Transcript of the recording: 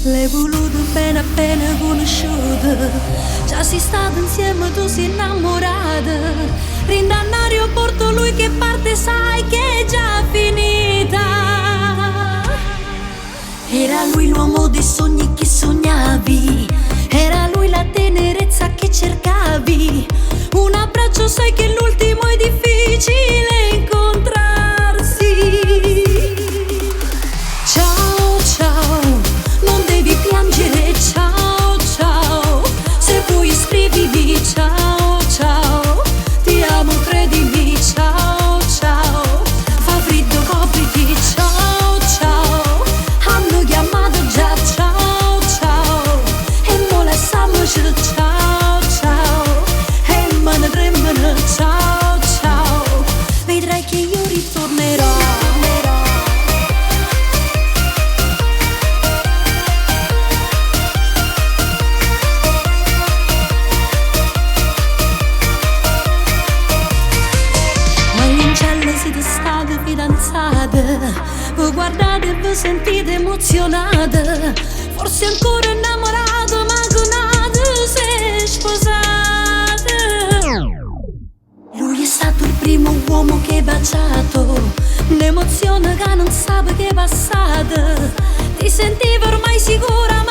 L'hai voluto bene appena conosciuto, già sei stato insieme, tu sei innamorata. Rindannare porto lui che parte, sai che è già finita. Era lui l'uomo dei sogni che sognavi, era lui la tenerezza che cercavi. Un abbraccio, sai che l'ultimo è difficile incontrarsi. Ciao ciao, non devi piangere, ciao ciao. Se vuoi scrivimi, ciao ciao. Ti amo, credimi, ciao ciao. Fa freddo, copriti, ciao ciao. Hanno chiamato già, ciao ciao. E molestiamoci, ciao ciao. E me ne tremano, ciao ciao. Vedrai che io ritornerò. Siete state fidanzate, voi guardate e vi sentite emozionate, forse ancora innamorate, ma con se sposate. Lui è stato il primo uomo che hai baciato, un'emozione che non sape che è passata. Ti sentivo ormai sicura,